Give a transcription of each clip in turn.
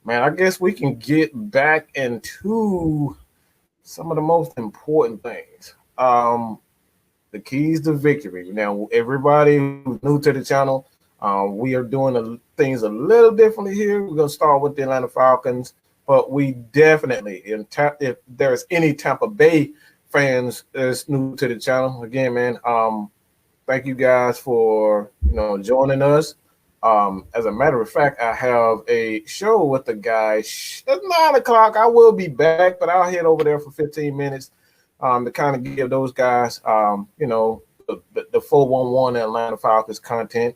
Man, I guess we can get back into some of the most important things. The keys to victory. Now, everybody who's new to the channel, we are doing things a little differently here. We're going to start with the Atlanta Falcons, but we definitely, if there's any Tampa Bay fans that's new to the channel, again, man, thank you guys for joining us. As a matter of fact, I have a show with the guys at 9 o'clock. I will be back, but I'll head over there for 15 minutes to kind of give those guys, the 411 Atlanta Falcons content,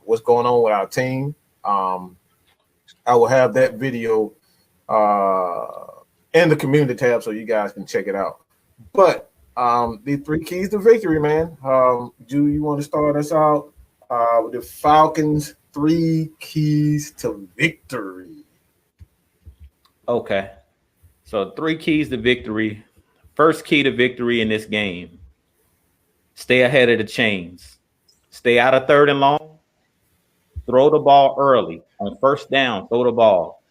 what's going on with our team. I will have that video in the community tab so you guys can check it out. But the 3 keys to victory, man. Ju, you want to start us out? With the Falcons' 3 keys to victory. Okay. So 3 keys to victory. First key to victory in this game: stay ahead of the chains. Stay out of 3rd and long. Throw the ball early. On 1st down, throw the ball.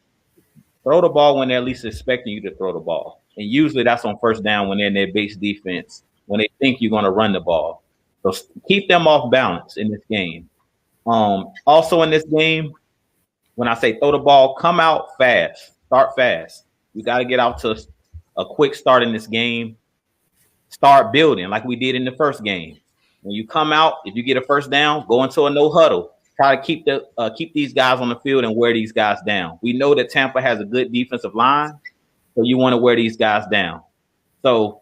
Throw the ball when they're at least expecting you to throw the ball. And usually that's on 1st down when they're in their base defense, when they think you're going to run the ball. So keep them off balance in this game. Also in this game, when I say throw the ball, come out fast. Start fast. You got to get out to a quick start in this game. Start building like we did in the first game. When you come out, if you get a 1st down, go into a no huddle. Try to keep these guys on the field and wear these guys down. We know that Tampa has a good defensive line, so you want to wear these guys down. So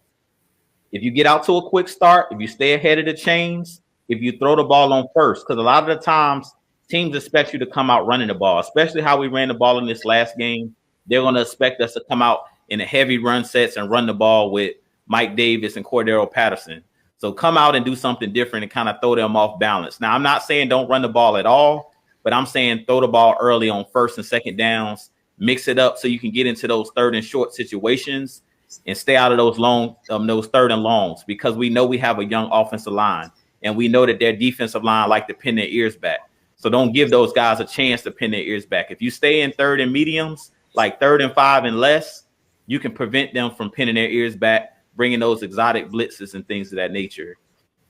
if you get out to a quick start, if you stay ahead of the chains, if you throw the ball on 1st, because a lot of the times teams expect you to come out running the ball, especially how we ran the ball in this last game. They're going to expect us to come out in a heavy run sets and run the ball with Mike Davis and Cordero Patterson. So come out and do something different and kind of throw them off balance. Now, I'm not saying don't run the ball at all, but I'm saying throw the ball early on 1st and 2nd downs, mix it up so you can get into those 3rd and short situations and stay out of those those 3rd and longs, because we know we have a young offensive line and we know that their defensive line like to pin their ears back. So don't give those guys a chance to pin their ears back. If you stay in 3rd and mediums, like 3rd and 5 and less, you can prevent them from pinning their ears back, bringing those exotic blitzes and things of that nature.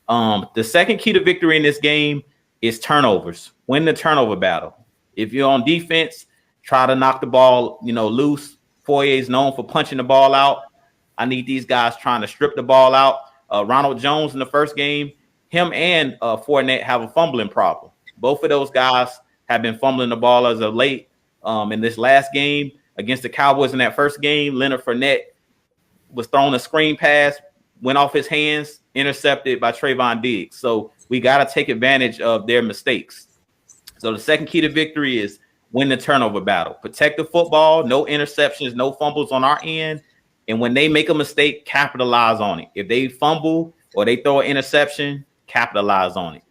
The second key to victory in this game is turnovers. Win the turnover battle. If you're on defense, try to knock the ball, loose. Foye is known for punching the ball out. I need these guys trying to strip the ball out. Ronald Jones in the first game, him and Fournette have a fumbling problem. Both of those guys have been fumbling the ball as of late. In this last game against the Cowboys in that first game, Leonard Fournette was thrown a screen pass, went off his hands, intercepted by Trayvon Diggs. So we got to take advantage of their mistakes. So the second key to victory is win the turnover battle. Protect the football, no interceptions, no fumbles on our end. And when they make a mistake, capitalize on it. If they fumble or they throw an interception, capitalize on it.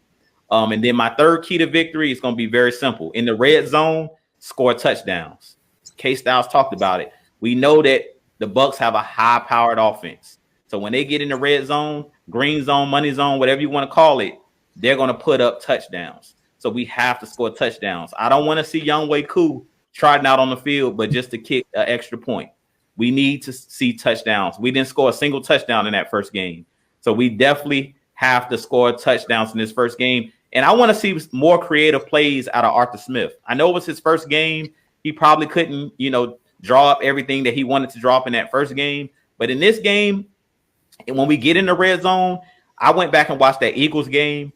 And then my third key to victory is going to be very simple. In the red zone, score touchdowns. K-Styles talked about it. We know that the Bucs have a high-powered offense. So when they get in the red zone, green zone, money zone, whatever you want to call it, they're going to put up touchdowns. So we have to score touchdowns. I don't want to see Younghoe Koo trotting out on the field, but just to kick an extra point. We need to see touchdowns. We didn't score a single touchdown in that first game. So we definitely have to score touchdowns in this first game. And I want to see more creative plays out of Arthur Smith. I know it was his first game. He probably couldn't, draw up everything that he wanted to draw up in that first game. But in this game, and when we get in the red zone, I went back and watched that Eagles game.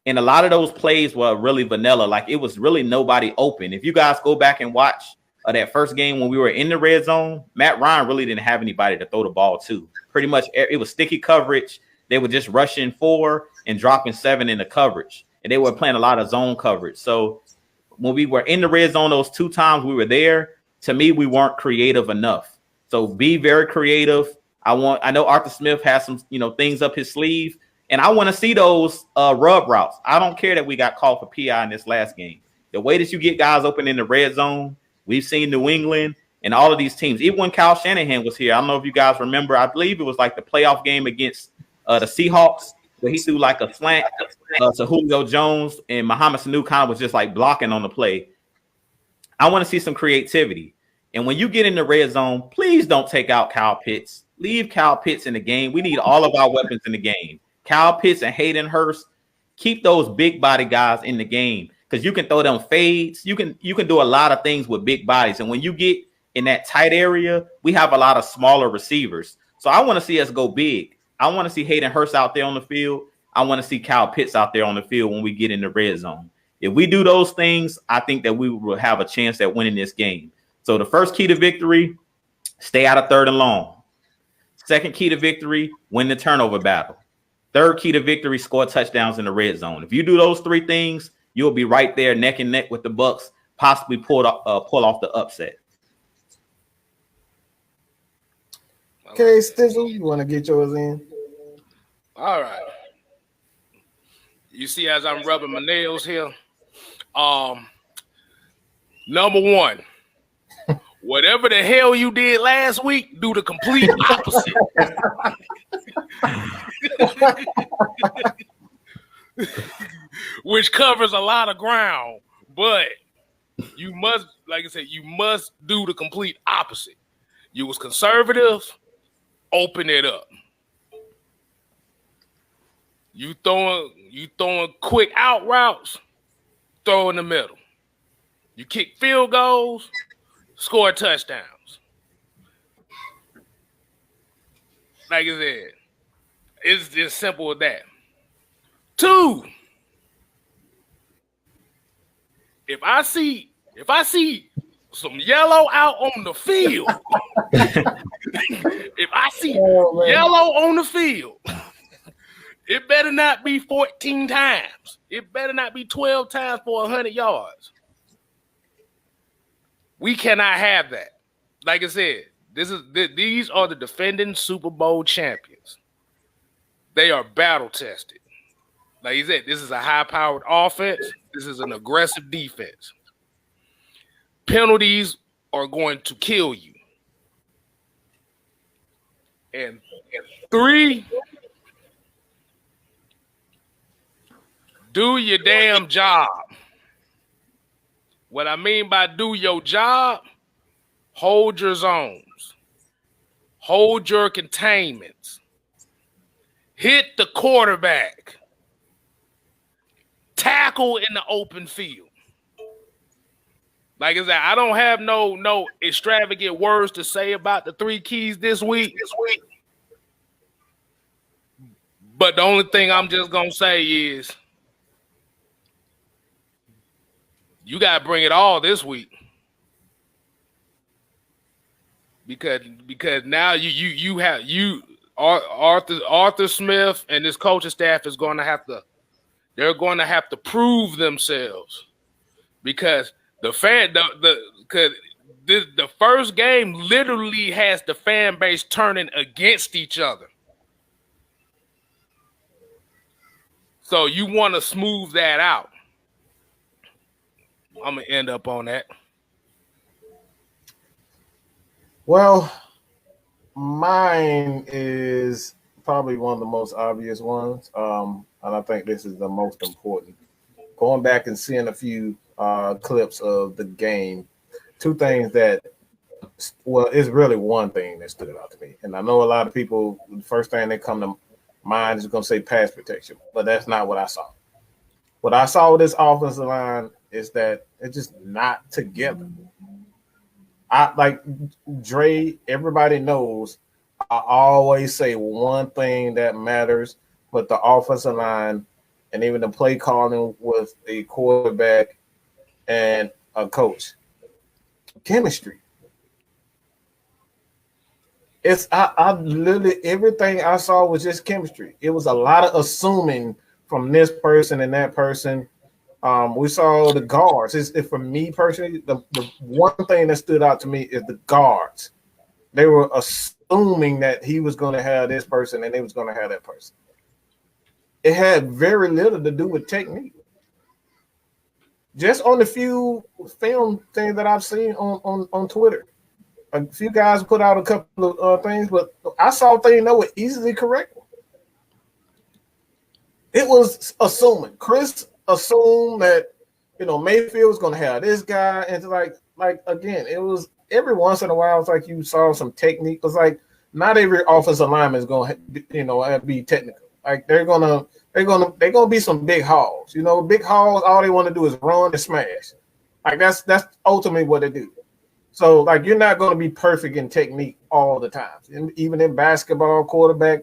And a lot of those plays were really vanilla. Like, it was really nobody open. If you guys go back and watch that first game when we were in the red zone, Matt Ryan really didn't have anybody to throw the ball to. Pretty much it was sticky coverage. They were just rushing 4 and dropping 7 in the coverage. And they were playing a lot of zone coverage. So when we were in the red zone those 2 times we were there, to me, we weren't creative enough. So be very creative. I know Arthur Smith has some, things up his sleeve. And I want to see those rub routes. I don't care that we got called for PI in this last game. The way that you get guys open in the red zone, we've seen New England and all of these teams. Even when Kyle Shanahan was here, I don't know if you guys remember, I believe it was like the playoff game against the Seahawks, where he threw like a slant to Julio Jones, and Mohamed Sanu kind of was just like blocking on the play. I want to see some creativity. And when you get in the red zone, please don't take out Kyle Pitts. Leave Kyle Pitts in the game. We need all of our weapons in the game. Kyle Pitts and Hayden Hurst, keep those big body guys in the game, because you can throw them fades. You can do a lot of things with big bodies. And when you get in that tight area, we have a lot of smaller receivers. So I want to see us go big. I want to see Hayden Hurst out there on the field. I want to see Kyle Pitts out there on the field when we get in the red zone. If we do those things, I think that we will have a chance at winning this game. So the first key to victory, stay out of 3rd and long. Second key to victory, win the turnover battle. Third key to victory, score touchdowns in the red zone. If you do those 3 things, you'll be right there neck and neck with the Bucs, possibly pull off the upset. Okay, Stizzle, you want to get yours in? All right. You see, as I'm rubbing my nails here, number 1, whatever the hell you did last week, do the complete opposite. Which covers a lot of ground, but you must, like I said, you must do the complete opposite. You was conservative, open it up. You throwing quick out routes, throw in the middle. You kick field goals, score touchdowns. Like I said, it's just simple as that. 2, if I see some yellow out on the field, if I see yellow on the field, it better not be 14 times. It better not be 12 times for 100 yards. We cannot have that. Like I said, these are the defending Super Bowl champions. They are battle tested. Like you said, this is a high-powered offense. This is an aggressive defense. Penalties are going to kill you. And 3, do your damn job. What I mean by do your job, hold your zones. Hold your containments. Hit the quarterback. Tackle in the open field. Like I said, I don't have no extravagant words to say about the 3 keys this week. But the only thing I'm just going to say is you got to bring it all this week. Because now you have Arthur Smith and his coaching staff is going to have to, they're going to have to prove themselves, because the first game literally has the fan base turning against each other. So you want to smooth that out. I'm going to end up on that. Well, mine is probably one of the most obvious ones. And I think this is the most important. Going back and seeing a few clips of the game, 2 things that, well, it's really one thing that stood out to me. And I know a lot of people, the first thing that come to mind is going to say pass protection, but that's not what I saw. What I saw with this offensive line is that it's just not together. I like Dre, everybody knows I always say one thing that matters with the offensive line and even the play calling with a quarterback and a coach. Chemistry. I literally, everything I saw was just chemistry. It was a lot of assuming from this person and that person. We saw the guards. For me personally, the one thing that stood out to me is the guards. They were assuming that he was going to have this person and they was going to have that person. it had very little to do with technique. Just on the few film things that I've seen on Twitter, a few guys put out a couple of things, but I saw things that were easily corrected. It was assuming. Chris assumed that, Mayfield was going to have this guy, and like again, it was every once in a while. It's like you saw some technique. It's like not every offensive lineman is going to, be technical. Like they're gonna be some big hogs. Big hogs. All they want to do is run and smash. Like that's ultimately what they do. So like you're not going to be perfect in technique all the time. Even in basketball, a quarterback.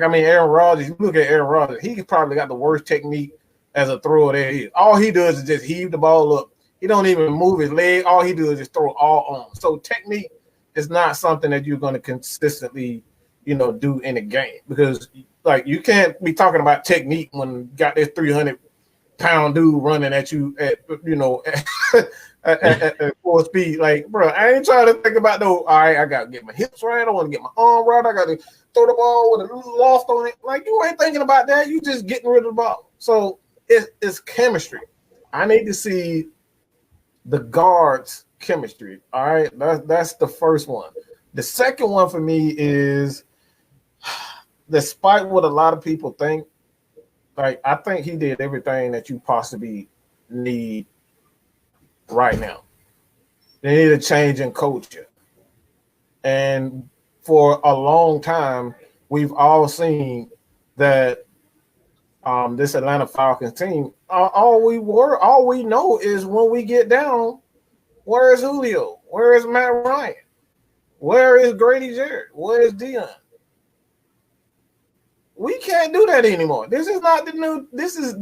I mean, Aaron Rodgers. You look at Aaron Rodgers. He probably got the worst technique as a thrower there is. All he does is just heave the ball up. He don't even move his leg. All he does is just throw it all on. So technique is not something that you're going to consistently, do in a game, because like you can't be talking about technique when you got this 300-pound dude running at you at at full speed. Like, bro, I ain't trying to think about no. All right, I got to get my hips right. I want to get my arm right. I got to throw the ball with a little loft on it. Like, you ain't thinking about that. You just getting rid of the ball. So it's chemistry. I need to see the guards' chemistry. All right, that's the first one. The second one for me is, despite what a lot of people think, like I think he did everything that you possibly need right now. They need a change in culture. And for a long time, we've all seen that this Atlanta Falcons team, all we know is when we get down, where is Julio? Where is Matt Ryan? Where is Grady Jarrett? Where is Dion? We can't do that anymore. This is not the new. This is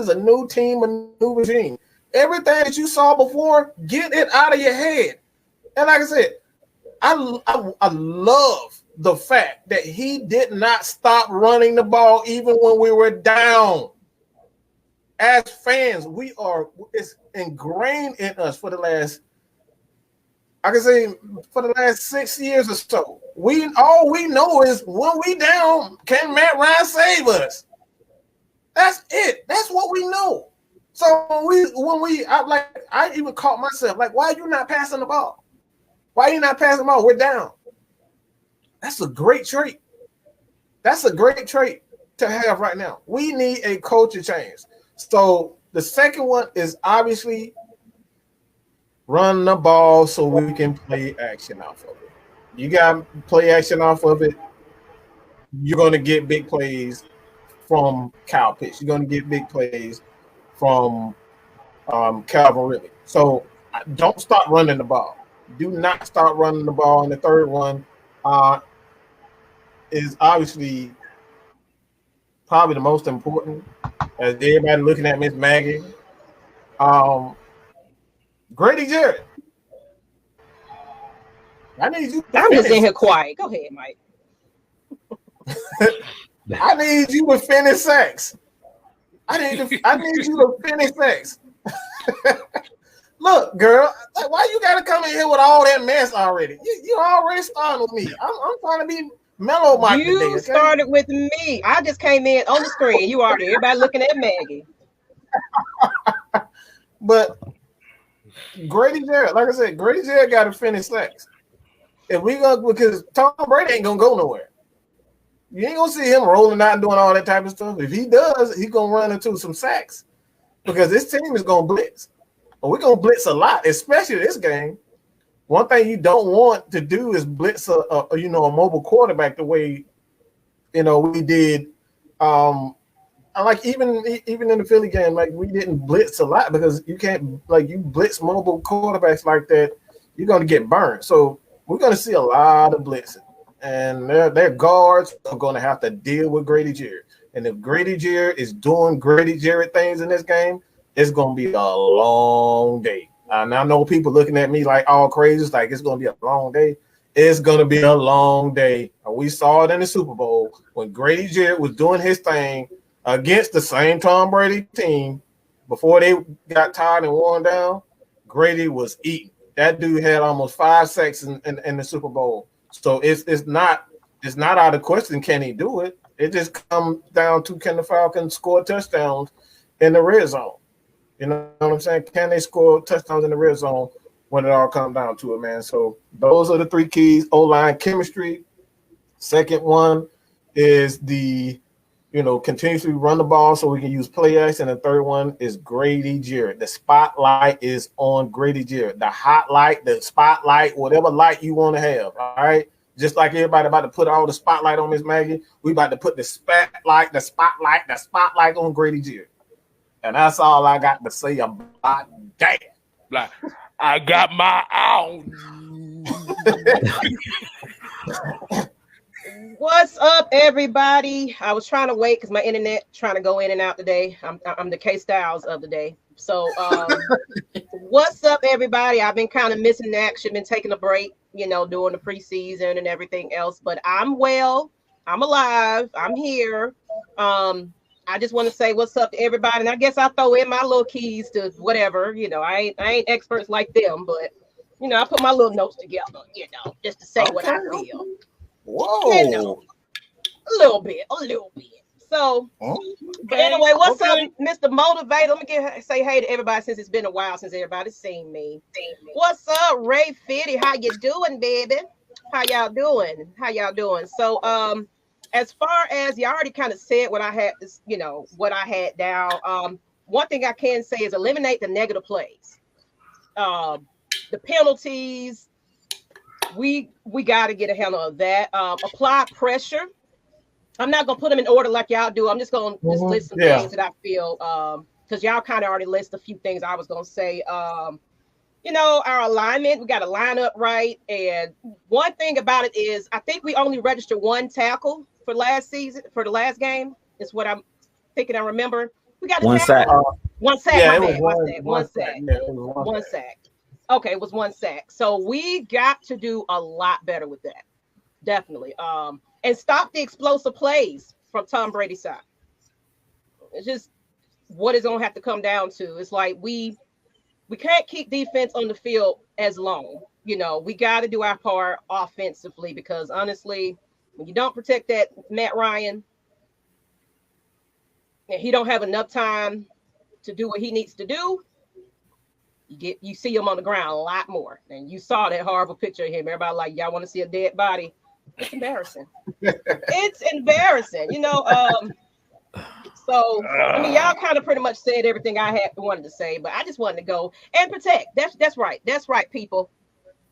a new team, a new regime. Everything that you saw before, get it out of your head. And like I said, I love the fact that he did not stop running the ball even when we were down. As fans, it's ingrained in us for the last 6 years or so. All we know is when we down, can Matt Ryan save us? That's it. That's what we know. So I even caught myself like, why are you not passing the ball? Why are you not passing the ball? We're down. That's a great trait. That's a great trait to have right now. We need a culture change. So the second one is obviously run the ball so we can play action off of it. You got to play action off of it. You're going to get big plays from Kyle Pitts. You're going to get big plays from Calvin Ridley. So don't stop running the ball. Do not stop running the ball. And the third one is obviously probably the most important, as everybody looking at Miss Maggie. Grady Jarrett. I need you. I'm just in here quiet. Go ahead, Mike. I need you to finish sacks. I need you to finish sacks. Look, girl, why you gotta come in here with all that mess already? You already started with me. I'm trying to be mellow, Mike. You today, okay? started with me. I just came in on the screen. You already everybody looking at Maggie. But Grady Jarrett, like I said, Grady Jarrett got to finish sacks. Because Tom Brady ain't gonna go nowhere. You ain't gonna see him rolling out and doing all that type of stuff. If he does, he's gonna run into some sacks because this team is gonna blitz. But we're gonna blitz a lot, especially this game. One thing you don't want to do is blitz a mobile quarterback the way we did. Like even in the Philly game, like we didn't blitz a lot because you can't you blitz mobile quarterbacks like that, you're gonna get burned. So we're gonna see a lot of blitzing. And their guards are going to have to deal with Grady Jarrett. And if Grady Jarrett is doing Grady Jarrett things in this game, it's going to be a long day. And I know people looking at me like all crazy, like it's going to be a long day. It's going to be a long day. And we saw it in the Super Bowl when Grady Jarrett was doing his thing against the same Tom Brady team before they got tired and worn down. Grady was eating. That dude had almost 5 sacks in the Super Bowl. So it's not out of question. Can he do it? It just comes down to, can the Falcons score touchdowns in the red zone? You know what I'm saying? Can they score touchdowns in the red zone when it all comes down to it, man? So those are the three keys. O-line chemistry. Second one is the, continuously run the ball so we can use play action. And the third one is Grady Jarrett. The spotlight is on Grady Jarrett. The hot light, the spotlight, whatever light you want to have, all right? Just like everybody about to put all the spotlight on Miss Maggie, we about to put the spotlight on Grady Jarrett. And that's all I got to say about that. Like, I got my own. What's up, everybody? I was trying to wait because my internet trying to go in and out today. I'm the K Styles of the day. So, what's up, everybody? I've been kind of missing the action, been taking a break, during the preseason and everything else. But I'm well. I'm alive. I'm here. I just want to say what's up to everybody, and I guess I'll throw in my little keys to whatever. I ain't experts like them, but I put my little notes together, just to say what I feel. Whoa, a little bit. So, but anyway, what's up, Mr. Motivator? Let me say hey to everybody since it's been a while since everybody's seen me. What's up, Ray Fitty? How you doing, baby? How y'all doing? So, as far as you already kind of said what I had, what I had down. One thing I can say is eliminate the negative plays, the penalties. We got to get a handle of that. Apply pressure. I'm not gonna put them in order like y'all do. I'm just gonna list some things that I feel because y'all kind of already list a few things I was gonna say. Our alignment, we got to line up right. And one thing about it is I think we only registered one tackle for last game. Is what I'm thinking. I remember we got one sack. One sack. Yeah, one sack. Okay, it was one sack. So we got to do a lot better with that. Definitely. And stop the explosive plays from Tom Brady's side. It's just what it's gonna have to come down to. It's like we can't keep defense on the field as long. We got to do our part offensively because honestly, when you don't protect that Matt Ryan, and he don't have enough time to do what he needs to do, you see him on the ground a lot more. And you saw that horrible picture of him. Everybody like, y'all want to see a dead body? It's embarrassing. It's embarrassing, So y'all kind of pretty much said everything I wanted to say, but I just wanted to go and protect. That's right. That's right, people.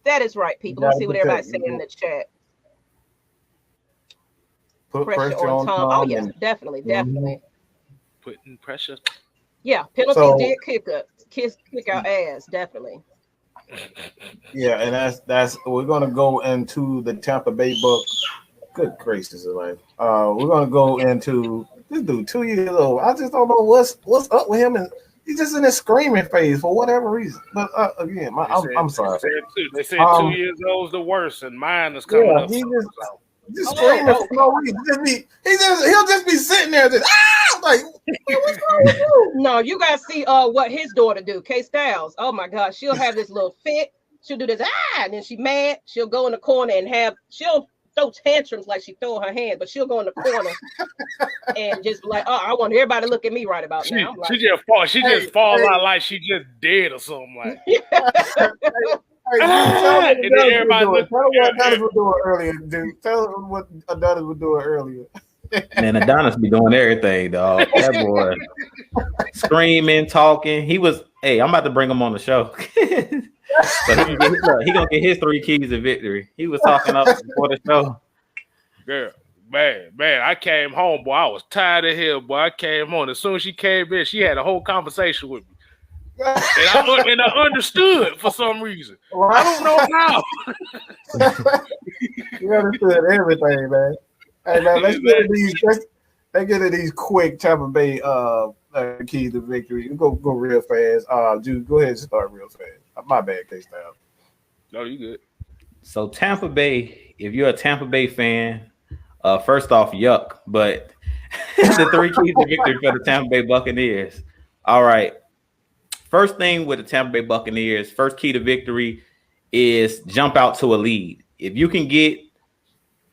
That is right, people. Let's see what everybody's saying in the chat. Put pressure on Tom. Oh yeah, definitely. Putting pressure. Yeah, penalty did kick our ass, definitely. Yeah, and that's we're gonna go into the Tampa Bay Buck. Good gracious, like we're gonna go into this dude 2 years old. I just don't know what's up with him, and he's just in a screaming phase for whatever reason. But again, I'm sorry. They said 2 years old is the worst, and mine is coming up. Just screaming for no reason. He'll just be sitting there just like what's wrong with you? No, you gotta see what his daughter do. K Styles. Oh my gosh, she'll have this little fit. She'll do this and then she mad. She'll go in the corner and she'll throw tantrums like she throw her hand, but she'll go in the corner and just be like, oh, I want everybody to look at me right about now. She just fall out like she just dead or something like. And then everybody tell what Adonis was doing earlier, dude. Tell him what Adonis was doing earlier. Man, Adonis be doing everything, dog. That boy screaming, talking. I'm about to bring him on the show. So he gonna get his 3 keys of victory. He was talking up before the show. Girl, man, I came home, boy. I was tired of hell, boy. I came home. As soon as she came in, she had a whole conversation with me. And I understood for some reason. I don't know how. You understood everything, man. Hey man, let's get to these quick Tampa Bay keys to victory. Go real fast. Jude, go ahead and start real fast. My bad, K-Style. No, you good. So Tampa Bay, if you're a Tampa Bay fan, first off, yuck. But the 3 keys to victory for the Tampa Bay Buccaneers. All right. First thing with the Tampa Bay Buccaneers, first key to victory is jump out to a lead. If you can get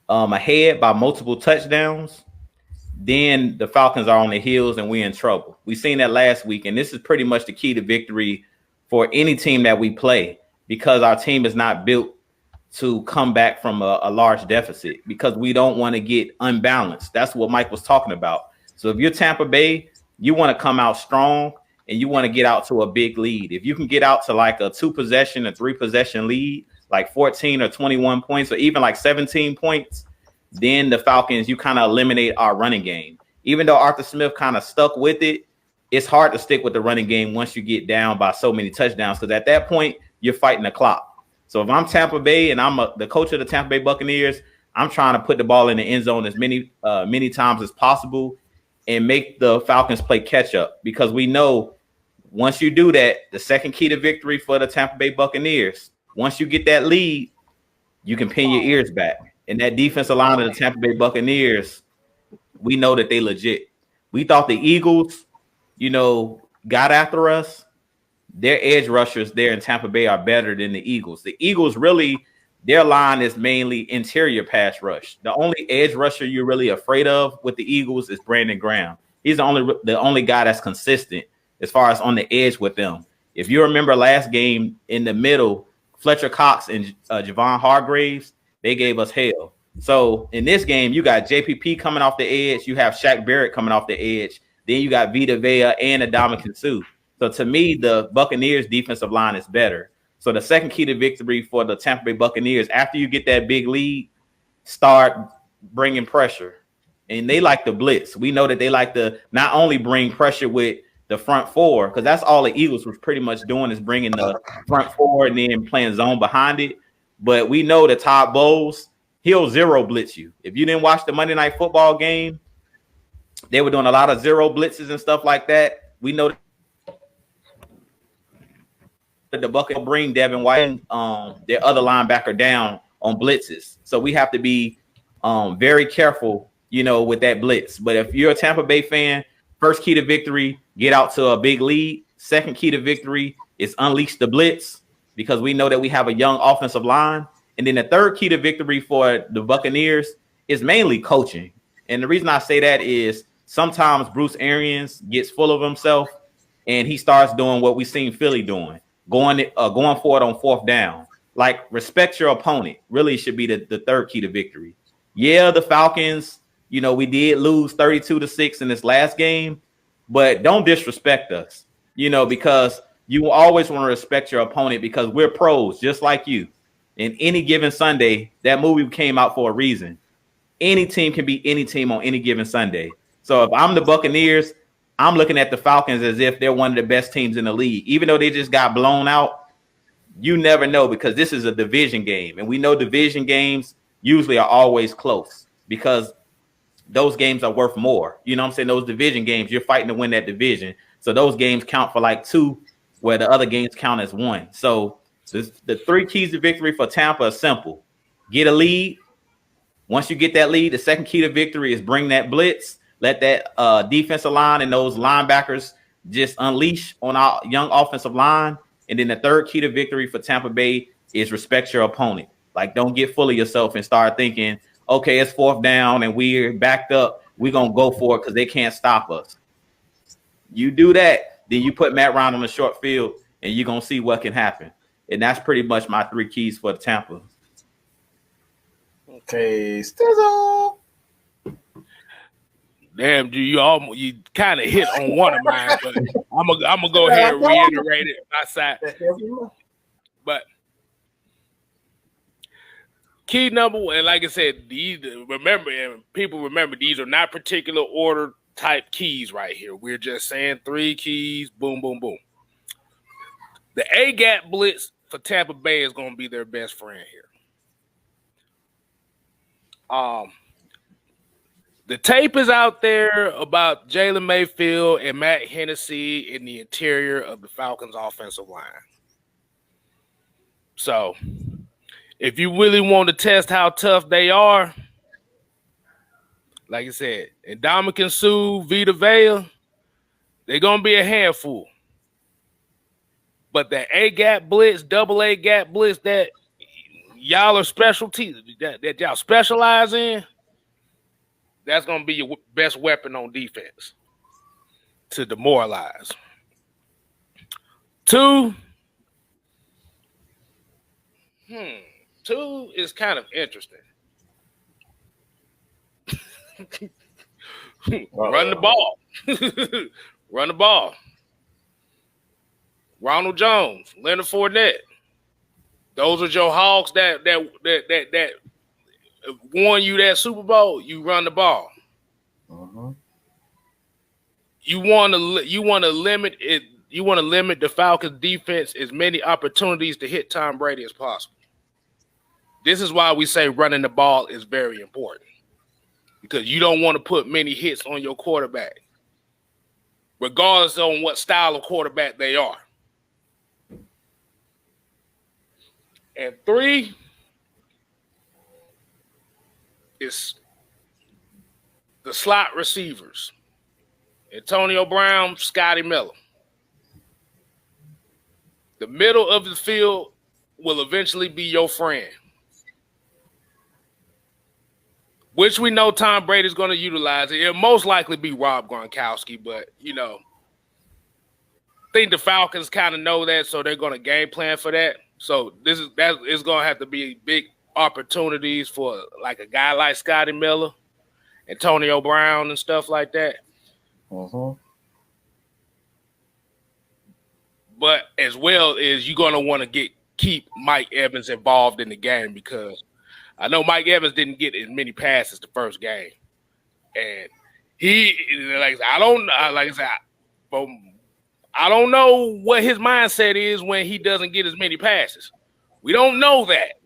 ahead by multiple touchdowns, then the Falcons are on the heels and we're in trouble. We seen that last week, and this is pretty much the key to victory for any team that we play, because our team is not built to come back from a large deficit, because we don't want to get unbalanced. That's what Mike was talking about. So if you're Tampa Bay, you want to come out strong and you want to get out to a big lead. If you can get out to like a 2-possession or 3-possession lead, like 14 or 21 points, or even like 17 points, then the Falcons, you kind of eliminate our running game. Even though Arthur Smith kind of stuck with it, it's hard to stick with the running game once you get down by so many touchdowns, because at that point, you're fighting the clock. So if I'm Tampa Bay and I'm the coach of the Tampa Bay Buccaneers, I'm trying to put the ball in the end zone as many times as possible and make the Falcons play catch up, because we know once you do that, the second key to victory for the Tampa Bay Buccaneers, once you get that lead, you can pin your ears back. And that defensive line of the Tampa Bay Buccaneers, we know that they legit. We thought the Eagles, got after us. Their edge rushers there in Tampa Bay are better than the Eagles. The Eagles really, their line is mainly interior pass rush. The only edge rusher you're really afraid of with the Eagles is Brandon Graham. He's the only guy that's consistent as far as on the edge with them. If you remember last game in the middle, Fletcher Cox and Javon Hargraves, they gave us hell. So in this game, you got JPP coming off the edge. You have Shaq Barrett coming off the edge. Then you got Vita Vea and Ndamukong Suh. So to me, the Buccaneers defensive line is better. So the second key to victory for the Tampa Bay Buccaneers, after you get that big lead, start bringing pressure. And they like to blitz. We know that they like to not only bring pressure with the front four, because that's all the Eagles was pretty much doing, is bringing the front four and then playing zone behind it. But we know that Todd Bowles, he'll zero blitz you. If you didn't watch the Monday Night Football game, they were doing a lot of zero blitzes and stuff like that. We know that the Buccaneers bring Devin White and their other linebacker down on blitzes. So we have to be very careful, with that blitz. But if you're a Tampa Bay fan, first key to victory, get out to a big lead. Second key to victory is unleash the blitz, because we know that we have a young offensive line. And then the third key to victory for the Buccaneers is mainly coaching. And the reason I say that is sometimes Bruce Arians gets full of himself and he starts doing what we've seen Philly doing, going for it on fourth down. Like, respect your opponent really should be the third key to victory. Yeah, the Falcons, we did lose 32-6 in this last game, but don't disrespect us, because you always want to respect your opponent, because we're pros just like you. In any given Sunday, that movie came out for a reason. Any team can beat any team on any given Sunday. So if I'm the Buccaneers, I'm looking at the Falcons as if they're one of the best teams in the league. Even though they just got blown out, you never know, because this is a division game. And we know division games usually are always close, because those games are worth more. You know what I'm saying? Those division games, you're fighting to win that division. So those games count for like 2, where the other games count as 1. So the 3 keys to victory for Tampa are simple. Get a lead. Once you get that lead, the second key to victory is bring that blitz. Let that defensive line and those linebackers just unleash on our young offensive line. And then the third key to victory for Tampa Bay is respect your opponent. Like, don't get full of yourself and start thinking, okay, it's fourth down and we're backed up. We're going to go for it because they can't stop us. You do that, then you put Matt Ryan on the short field and you're going to see what can happen. And that's pretty much my 3 keys for the Tampa. Okay, Stizzle. Damn, you kind of hit on one of mine, but I'm gonna go ahead and reiterate it my side. But key number one, and like I said, people remember these are not particular order type keys right here. We're just saying 3 keys, boom, boom, boom. The A-gap blitz for Tampa Bay is going to be their best friend here. The tape is out there about Jalen Mayfield and Matt Hennessy in the interior of the Falcons offensive line. So if you really want to test how tough they are, like I said, Ndamukong Suh, Vita Vea, they're going to be a handful. But the A-gap blitz, double A-gap blitz that y'all are specialty, that y'all specialize in, That's going to be your best weapon on defense to demoralize. 2 is kind of interesting. Run the ball. Run the ball. Ronald Jones, Leonard Fournette. Those are your hogs that won you that Super Bowl. You run the ball. Uh-huh. You want to limit it. You want to limit the Falcons defense as many opportunities to hit Tom Brady as possible. This is why we say running the ball is very important, because you don't want to put many hits on your quarterback, regardless on what style of quarterback they are. And 3 is the slot receivers. Antonio Brown, Scotty Miller. The middle of the field will eventually be your friend, which we know Tom Brady's going to utilize. It'll most likely be Rob Gronkowski, but, I think the Falcons kind of know that, so they're going to game plan for that. So it's going to have to be big opportunities for like a guy like Scotty Miller, Antonio Brown, and stuff like that. Uh-huh. But as well as you're going to want to keep Mike Evans involved in the game, because I know Mike Evans didn't get as many passes the first game, and I don't know what his mindset is when he doesn't get as many passes. We don't know that.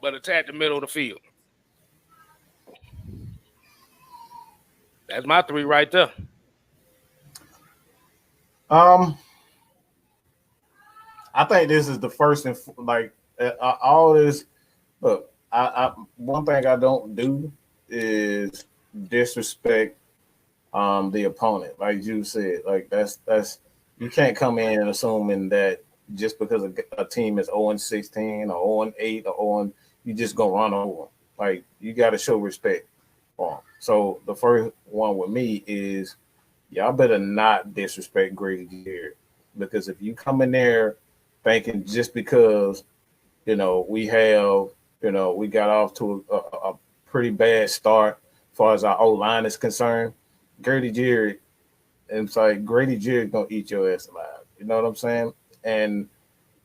But attack the middle of the field. That's my 3 right there. I think this is the first and all this. Look, I one thing I don't do is disrespect the opponent, like you said. Like that's you can't come in and assuming that just because a team is 0-16 or 0-8 or 0, you just gonna run over them. Like you got to show respect for them. So the first one with me is y'all better not disrespect Grady Jarrett, because if you come in there thinking just because we got off to a pretty bad start as far as our O-line is concerned, Grady Jarrett, and it's like Grady Jarrett gonna eat your ass alive. You know what I'm saying? And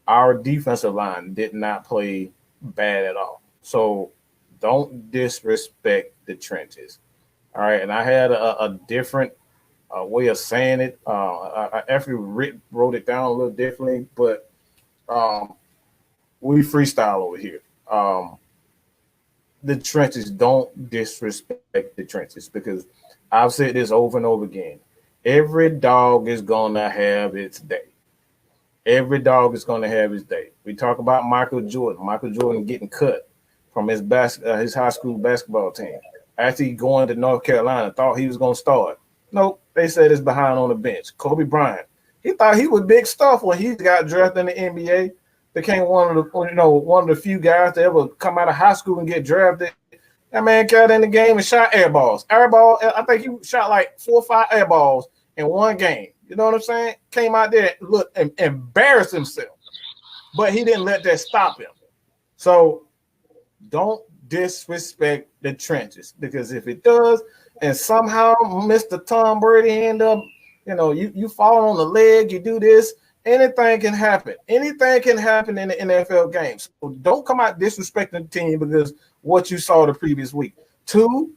our defensive line did not play bad at all. So don't disrespect the trenches. All right. And I had a different way of saying it. I actually wrote it down a little differently, but we freestyle over here. The trenches, don't disrespect the trenches, because I've said this over and over again. Every dog is going to have its day. Every dog is going to have his day. We talk about Michael Jordan. Michael Jordan getting cut from his high school basketball team. After he going to North Carolina, thought he was going to start. Nope, they said it's behind on the bench. Kobe Bryant, he thought he was big stuff when he got drafted in the NBA. Became one of the few guys to ever come out of high school and get drafted. That man got in the game and shot air balls. I think he shot like 4 or 5 air balls in one game. You know what I'm saying? Came out there, looked, and embarrassed himself. But he didn't let that stop him. So don't disrespect the trenches, because if it does, and somehow Mr. Tom Brady end up, you fall on the leg, you do this, anything can happen. Anything can happen in the NFL game. So don't come out disrespecting the team because what you saw the previous week. 2,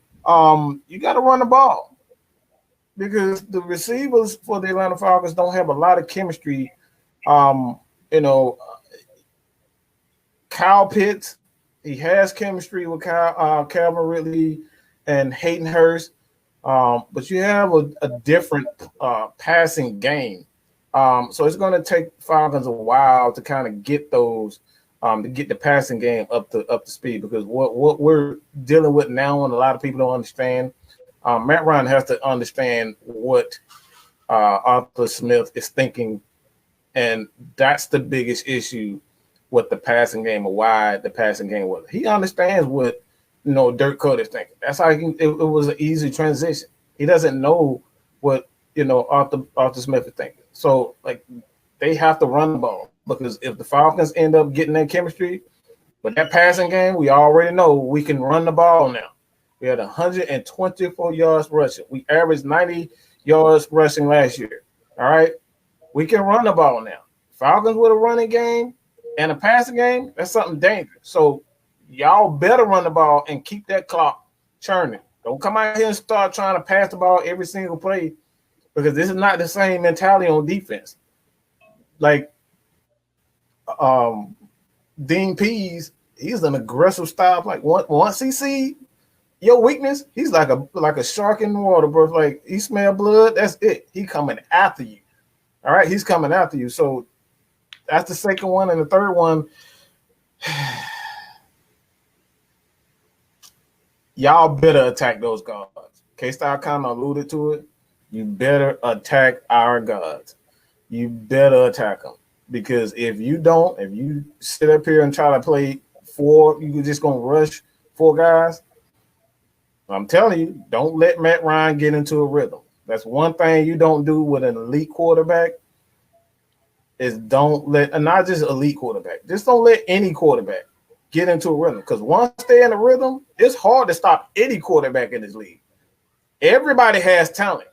you got to run the ball, because the receivers for the Atlanta Falcons don't have a lot of chemistry. Kyle Pitts, he has chemistry with Calvin Ridley and Hayden Hurst, but you have a different passing game. So it's going to take Falcons a while to kind of get those, to get the passing game up to speed, because what we're dealing with now, and a lot of people don't understand, Matt Ryan has to understand what Arthur Smith is thinking, and that's the biggest issue with the passing game, or why the passing game was. He understands what Dirk Cutter is thinking. That's how it was an easy transition. He doesn't know what Arthur Smith is thinking. So like they have to run the ball, because if the Falcons end up getting that chemistry with that passing game, we already know we can run the ball now. We had 124 yards rushing. We averaged 90 yards rushing last year. All right, we can run the ball now. Falcons with a running game and a passing game, that's something dangerous. So y'all better run the ball and keep that clock churning. Don't come out here and start trying to pass the ball every single play, because this is not the same mentality on defense. Like Dean Pease, he's an aggressive style. Like once he see your weakness, he's like a shark in the water, bro. Like he smell blood, that's it. He coming after you. All right, he's coming after you. So that's the second one, and the third one. Y'all better attack those guards. K-Style kind of alluded to it. You better attack our guards. You better attack them, because if you don't, if you sit up here and try to play four, you're just gonna rush four guys. I'm telling you, don't let Matt Ryan get into a rhythm. That's one thing you don't do with an elite quarterback. Is don't let, and not just elite quarterback, just don't let any quarterback get into a rhythm, because once they're in a rhythm, it's hard to stop any quarterback in this league. Everybody has talent.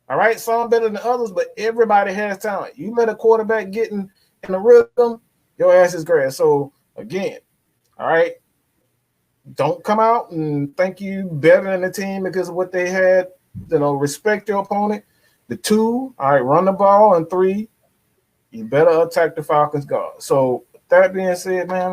All right, some better than others, but everybody has talent. You let a quarterback get in a rhythm, your ass is grass. So again, all right, don't come out and think you better than the team because of what they had. Respect your opponent. The two, all right, run the ball, and three, you better attack the Falcons guard. So with that being said, man,